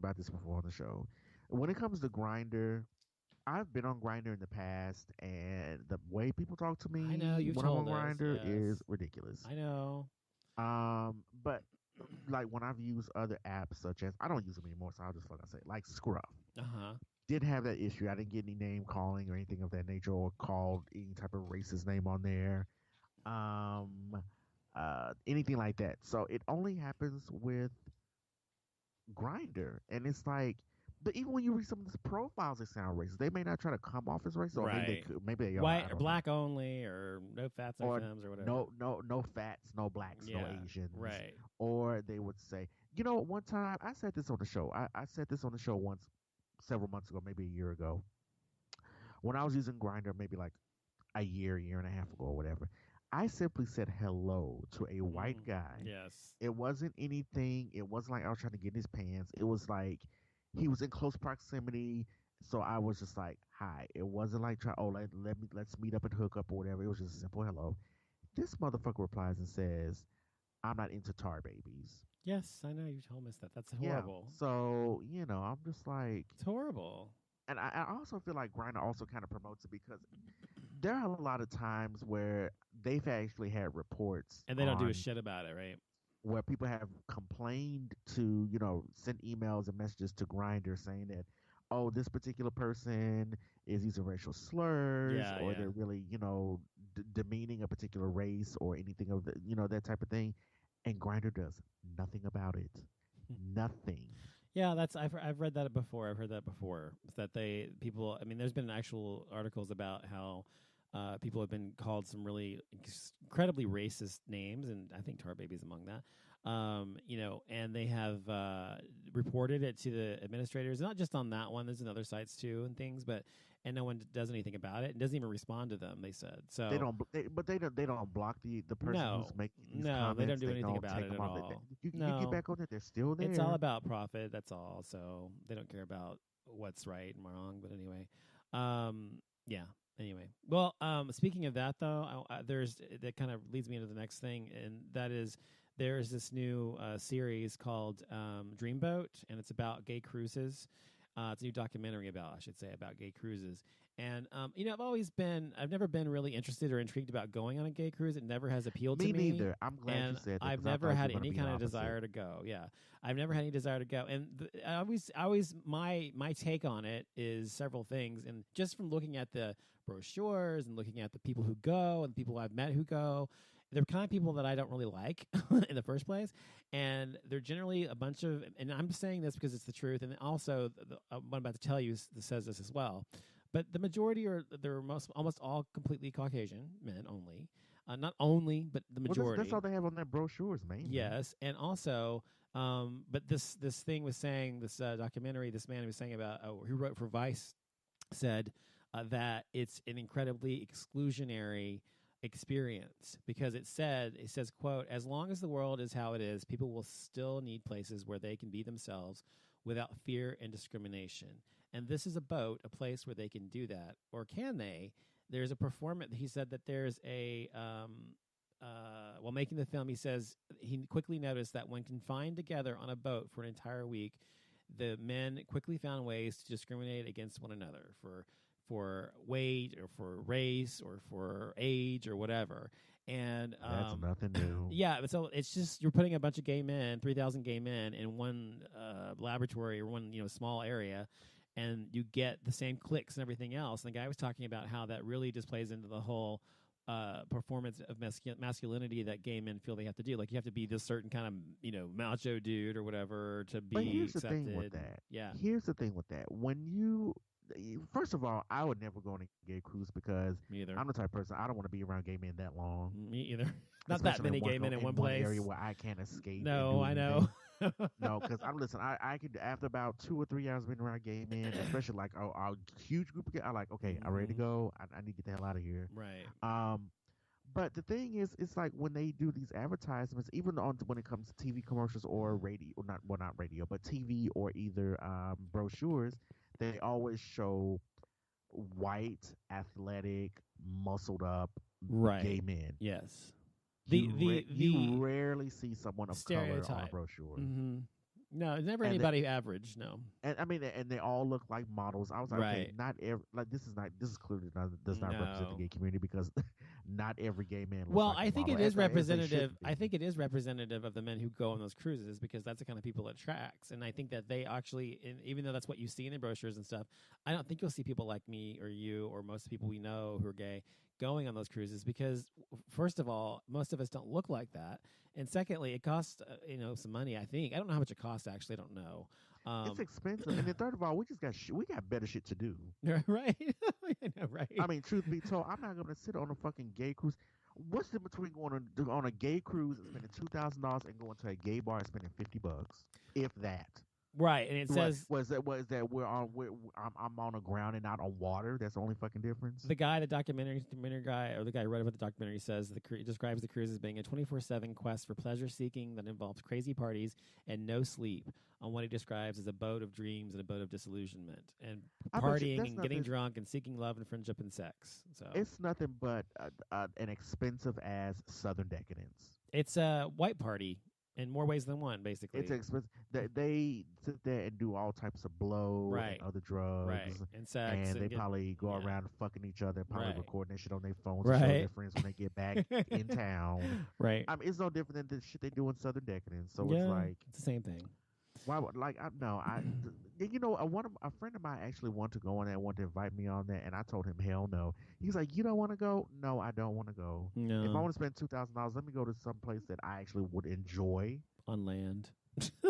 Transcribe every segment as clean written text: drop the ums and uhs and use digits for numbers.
about this before on the show. When it comes to Grinder, I've been on Grinder in the past, and the way people talk to I know me you've when I'm on told us. Grinder is Yes, ridiculous. I know. But like when I've used other apps such as I don't use them anymore, so I'll just fucking say like Scruff. Uh huh. Didn't have that issue. I didn't get any name calling or anything of that nature, or called any type of racist name on there. Um, anything like that. So it only happens with Grinder, and it's like, but even when you read some of the profiles, they sound racist. They may not try to come off as racist, or maybe they Right. could, maybe they are. I White or don't know. black only, or no fats, no Or femmes, or whatever. no fats, no blacks, no Yeah. Asians. Right. Or they would say, you know, one time I said this on the show. I said this on the show once, several months ago, maybe a year ago, when I was using Grinder, maybe like a year and a half ago, or whatever. I simply said hello to a white guy. Yes. It wasn't anything. It wasn't like I was trying to get in his pants. It was like he was in close proximity. So I was just like, hi. It wasn't like try let's meet up and hook up or whatever. It was just a simple hello. This motherfucker replies and says, I'm not into tar babies. Yes, I know you told us that. That's Yeah. horrible. So, I'm just like, It's horrible. and I also feel like Grindr also kind of promotes it because there are a lot of times where they've actually had reports And they don't do a on shit about it, right? where people have complained to, send emails and messages to Grindr saying that, oh, this particular person is using racial slurs, Yeah, or yeah. they're really, demeaning a particular race or anything of the, that type of thing. And Grindr does nothing about it. Nothing. Yeah, I've read that before. I've heard that before. That people. I mean, there's been actual articles about how people have been called some really incredibly racist names, and I think Tar Baby's among that. And they have reported it to the administrators, not just on that one. There's in other sites too and things, and no one does anything about it and doesn't even respond to them. They said so. They don't, they don't block the person No, who's making these no, comments. they don't do anything don't about take it them at off. all. You get No, back on it, they're still there. it's all about profit. That's all. So they don't care about what's right and wrong. But anyway, yeah. Anyway, well, speaking of that though, that kind of leads me into the next thing, and that is there's this new series called Dreamboat, and it's about gay cruises. It's a new documentary about gay cruises. And, I've never been really interested or intrigued about going on a gay cruise. It never has appealed to me. Me neither. I'm glad and you said that. I've never had any kind of desire to go. Yeah. I've never had any desire to go. And my take on it is several things. And just from looking at the brochures and looking at the people who go and the people I've met who go, they're kind of people that I don't really like in the first place. And they're generally a bunch of, and I'm saying this because it's the truth. And also what I'm about to tell you says this as well. But the majority they're almost all completely Caucasian men only. Not only, but the majority. That's all they have on their brochures, man. Yes. And also, but this thing was saying, this documentary, this man was saying about, who wrote for Vice, said that it's an incredibly exclusionary experience because it says, quote, as long as the world is how it is, people will still need places where they can be themselves without fear and discrimination. And this is a place where they can do that. Or can they? There's a performance. He said that there's a, while making the film, he says he quickly noticed that when confined together on a boat for an entire week, the men quickly found ways to discriminate against one another for weight or for race or for age or whatever. And that's nothing new. Yeah, so it's just you're putting a bunch of gay men, 3,000 gay men, in one laboratory or one small area, and you get the same clicks and everything else. And the guy was talking about how that really just plays into the whole performance of masculinity that gay men feel they have to do. Like you have to be this certain kind of macho dude or whatever to be but here's accepted. The thing with that. Yeah. Here's the thing with that. First of all, I would never go on a gay cruise because I'm the type of person I don't want to be around gay men that long. Me either. Not that many gay men in one place. Area where I can't escape. No, I know. No, because I could after about 2 or 3 hours being around gay men, especially like a huge group of guys. I'm like, okay, I'm ready to go. I need to get the hell out of here. Right. But the thing is, it's like when they do these advertisements, even when it comes to TV commercials or radio, or not radio, but TV or either brochures, they always show white, athletic, muscled up gay men. Yes. You rarely see someone of color on a brochure. Mm-hmm. No, never and anybody average. No. and I mean, and they all look like models. I was like, okay, Right. not every like this is clearly not does not represent the No. gay community because not every gay man looks Well, like I a think model, it is as they representative. shouldn't be. I think it is representative of the men who go on those cruises because that's the kind of people it attracts. And I think that they actually, even though that's what you see in the brochures and stuff, I don't think you'll see people like me or you or most people we know who are gay going on those cruises because, first of all, most of us don't look like that, and secondly, it costs some money. I think I don't know how much it costs. Actually, I don't know. It's expensive, and then third of all, we just got we got better shit to do. Right? I know, right? I mean, truth be told, I'm not gonna sit on a fucking gay cruise. What's the between going on a gay cruise and spending $2,000 and going to a gay bar and spending $50, if that? Right, and it says was that I'm on the ground and not on water. That's the only fucking difference. the guy, the documentary guy, or the guy who wrote about the documentary says describes the cruise as being a 24/7 quest for pleasure seeking that involves crazy parties and no sleep on what he describes as a boat of dreams and a boat of disillusionment and partying and getting drunk and seeking love and friendship and sex. So it's nothing but an expensive ass Southern decadence. it's a white party in more ways than one, basically. It's expensive. They sit there and do all types of blow and other drugs, and sex, and they probably go around fucking each other, probably recording that shit on their phones to show their friends when they get back in town. Right. I mean, it's no different than the shit they do in Southern Decadence. So yeah, it's like it's the same thing. Why would a friend of mine actually wanted to go on that, wanted to invite me on that, and I told him hell no. He's like, you don't want to go? No, I don't want to go. No. If I want to spend $2,000, let me go to some place that I actually would enjoy on land.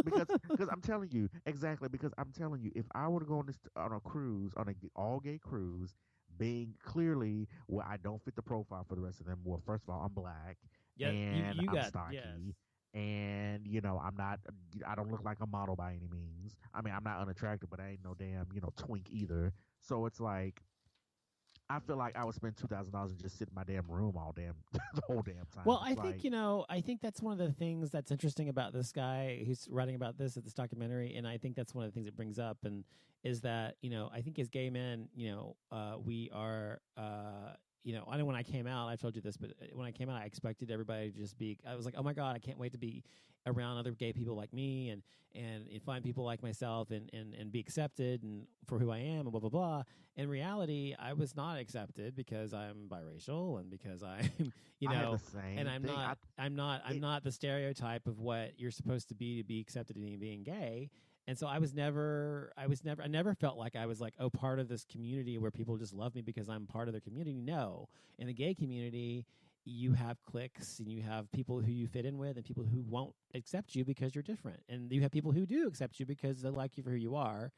because I'm telling you exactly because I'm telling you if I were to go on a cruise on an all gay cruise, being clearly where I don't fit the profile for the rest of them. Well, first of all, I'm black and I'm stocky. Yes. And I don't look like a model by any means. I mean, I'm not unattractive, but I ain't no damn, twink either. So it's like, I feel like I would spend $2,000 and just sit in my damn room all damn the whole damn time. Well, I think that's one of the things that's interesting about this guy who's writing about this at this documentary, and I think that's one of the things it brings up, and is that I think as gay men, we are. I know when I came out, I've told you this, but when I came out, I expected everybody to just be. I was like, oh my god, I can't wait to be around other gay people like me and find people like myself and be accepted and for who I am and blah blah blah. In reality, I was not accepted because I'm biracial and because I'm and I'm not the stereotype of what you're supposed to be accepted in being gay. And so I never felt like I was like, oh, part of this community where people just love me because I'm part of their community. No, in the gay community, you have cliques and you have people who you fit in with and people who won't accept you because you're different. And you have people who do accept you because they like you for who you are.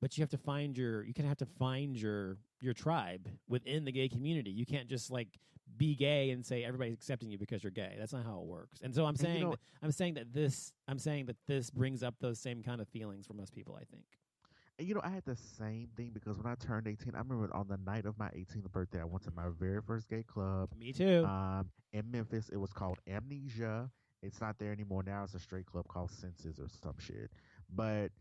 But you have to find your tribe within the gay community. You can't just like be gay and say everybody's accepting you because you're gay. That's not how it works. And so I'm saying that this brings up those same kind of feelings for most people, I think. And I had the same thing because when I turned 18, I remember on the night of my 18th birthday, I went to my very first gay club. Me too. In Memphis, it was called Amnesia. It's not there anymore now. It's a straight club called Senses or some shit. But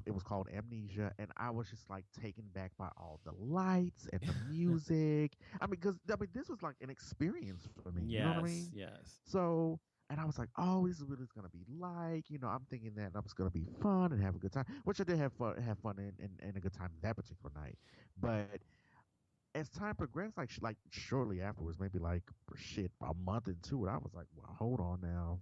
it was called Amnesia, and I was just like taken back by all the lights and the music. Because this was like an experience for me. Yes, you know what I mean? Yes. So, and I was like, oh, this is what it's gonna be like. I'm thinking that it's gonna be fun and have a good time, which I did have fun and a good time that particular night. But as time progressed, like shortly afterwards, maybe like a month into it, I was like, well, hold on now.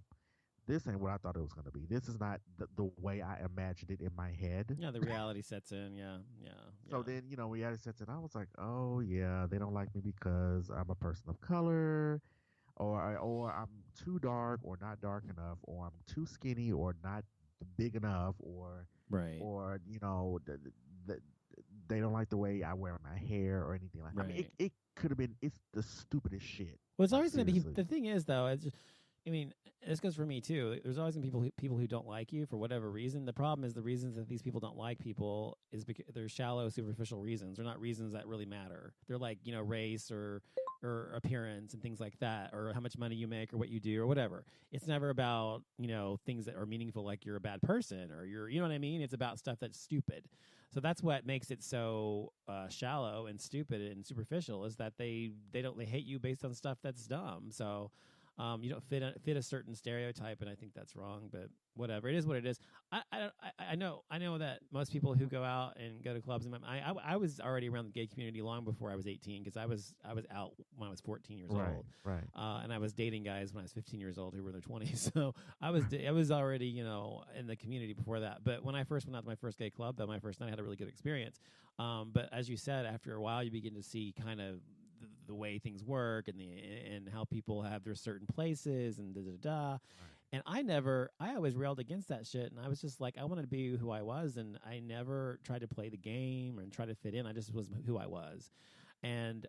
This ain't what I thought it was going to be. This is not the way I imagined it in my head. Yeah, the reality sets in. Yeah. So then, reality sets in. I was like, oh, yeah, they don't like me because I'm a person of color, or I'm too dark or not dark enough, or I'm too skinny or not big enough, or they don't like the way I wear my hair or anything like that. Right. I mean, it could have been, it's the stupidest shit. Well, it's always going to be, the thing is, though, it's just, this goes for me too. There's always going to be people who don't like you for whatever reason. The problem is the reasons that these people don't like people is because they're shallow, superficial reasons. They're not reasons that really matter. They're like, race or appearance and things like that, or how much money you make or what you do or whatever. It's never about, things that are meaningful, like you're a bad person or you know what I mean? It's about stuff that's stupid. So that's what makes it so shallow and stupid and superficial, is that they hate you based on stuff that's dumb. So You don't fit a certain stereotype, and I think that's wrong. But whatever, it is what it is. I know that most people who go out and go to clubs, and I was already around the gay community long before I was 18 because I was out when I was 14 years old, right, and I was dating guys when I was 15 years old who were in their 20s. So I was already in the community before that. But when I first went out to my first gay club, that my first night, I had a really good experience. But as you said, after a while, you begin to see kind of the way things work and how people have their certain places and da da da. Right. And I always railed against that shit. And I was just like, I wanted to be who I was. And I never tried to play the game or try to fit in. I just was who I was. And,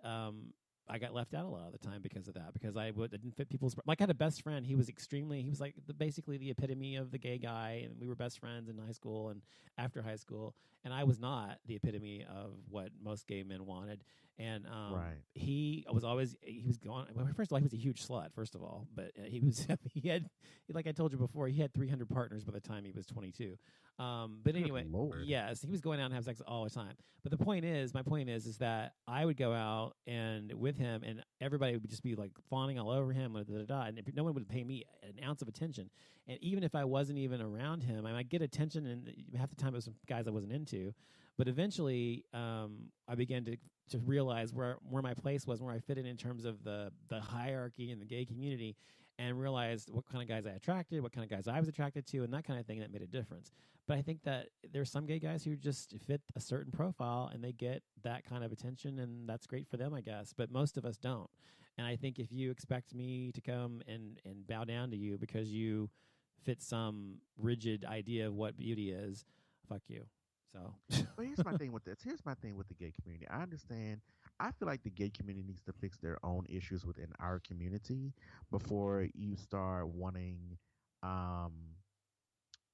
I got left out a lot of the time because of that, because I didn't fit people's, like I had a best friend. He was like basically the epitome of the gay guy. And we were best friends in high school and after high school. And I was not the epitome of what most gay men wanted. And he was going, well, first of all, he was a huge slut, first of all, but he had, like I told you before, he had 300 partners by the time he was 22. But anyway, yes, he was going out and have sex all the time. But my point is that I would go out and with him, and everybody would just be like fawning all over him, and no one would pay me an ounce of attention. And even if I wasn't even around him, I might get attention, and half the time it was some guys I wasn't into. But eventually, I began to realize where my place was, where I fit in terms of the hierarchy in the gay community, and realized what kind of guys I attracted, what kind of guys I was attracted to, and that kind of thing, that made a difference. But I think that there's some gay guys who just fit a certain profile, and they get that kind of attention, and that's great for them, I guess. But most of us don't. And I think if you expect me to come and bow down to you because you fit some rigid idea of what beauty is, fuck you. So, but here's my thing with this. Here's my thing with the gay community. I understand. I feel like the gay community needs to fix their own issues within our community before you start wanting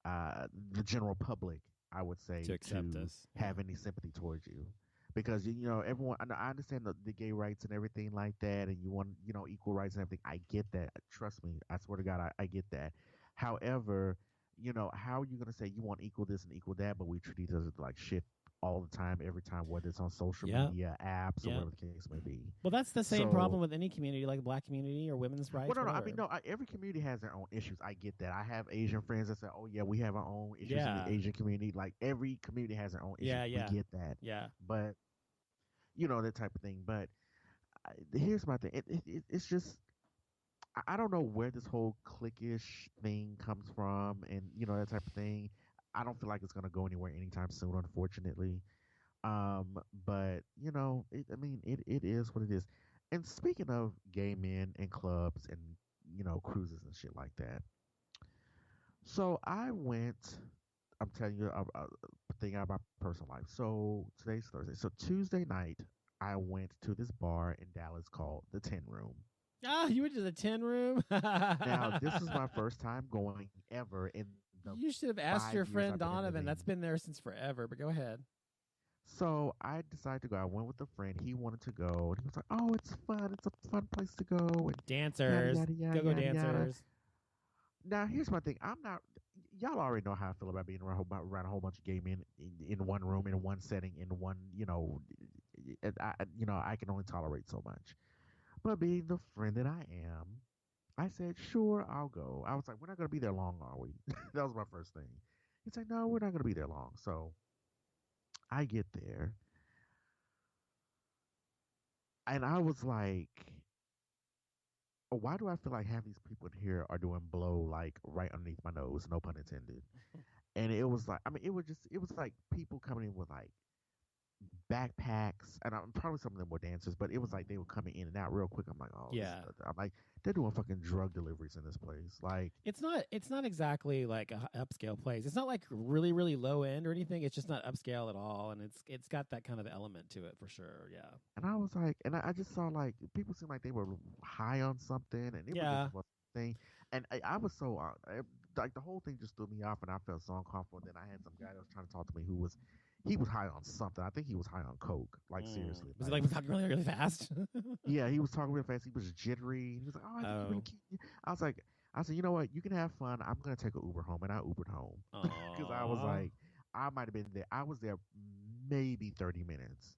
the general public, I would say, to accept us, have any sympathy towards you. Because everyone, I understand the gay rights and everything like that, and you want equal rights and everything. I get that. Trust me, I swear to God, I get that. However, how are you gonna say you want equal this and equal that, but we treat each other like shit all the time, every time, whether it's on social media, apps, or whatever the case may be. Well, that's the same problem with any community, like the black community or women's rights. Well, no, I mean, every community has their own issues. I get that. I have Asian friends that say, "Oh yeah, we have our own issues in the Asian community." Like every community has their own issues. We get that. Yeah. But that type of thing. But here's my thing. It's just. I don't know where this whole cliquish thing comes from, and that type of thing. I don't feel like it's gonna go anywhere anytime soon, unfortunately. But it is what it is. And speaking of gay men and clubs and cruises and shit like that, so I went. I'm telling you a thing out of my personal life. So today's Thursday. So Tuesday night, I went to this bar in Dallas called the 10 Room. Ah, you went to the 10 Room? Now, this is my first time going ever in the You should have asked your friend Donovan. That's been there since forever, but go ahead. So I decided to go. I went with a friend. He wanted to go. And he was like, "Oh, it's fun. It's a fun place to go." And dancers. Yada, yada, go yada, dancers. Yada. Now, here's my thing. I'm not... Y'all already know how I feel about being around a whole bunch of gay men in one room, in one setting, in one, I can only tolerate so much. But being the friend that I am, I said, sure, I'll go. I was like, we're not going to be there long, are we? That was my first thing. He's like, no, we're not going to be there long. So I get there. And I was like, why do I feel like half these people in here are doing blow like right underneath my nose? No pun intended. And it was like, it was like people coming in with like backpacks, and I'm probably some of them were dancers, but it was like they were coming in and out real quick. I'm like, oh yeah. I'm like, they're doing fucking drug deliveries in this place. Like, it's not exactly like a upscale place. It's not like really, really low end or anything. It's just not upscale at all, and it's got that kind of element to it for sure. Yeah. And I was like, and I just saw like people seemed like they were high on something, and it was just a thing. And I was so like the whole thing just threw me off, and I felt so uncomfortable. And then I had some guy that was trying to talk to me who was. He was high on something. I think he was high on coke. Like seriously. Was it like talking really, really fast? Yeah, he was talking really fast. He was jittery. He was like, "Oh, I think you're really cute." I said, you know what? You can have fun. I'm gonna take an Uber home, and I Ubered home because I was like, I might have been there. I was there maybe 30 minutes.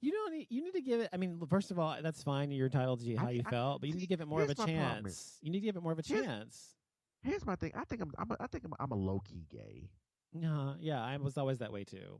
You don't need, you need to give it. I mean, first of all, that's fine. You're entitled to how you felt, but you need to give it more of a chance. You need to give it more of a chance. Here's my thing. I think I'm a low key gay. Yeah, I was always that way too.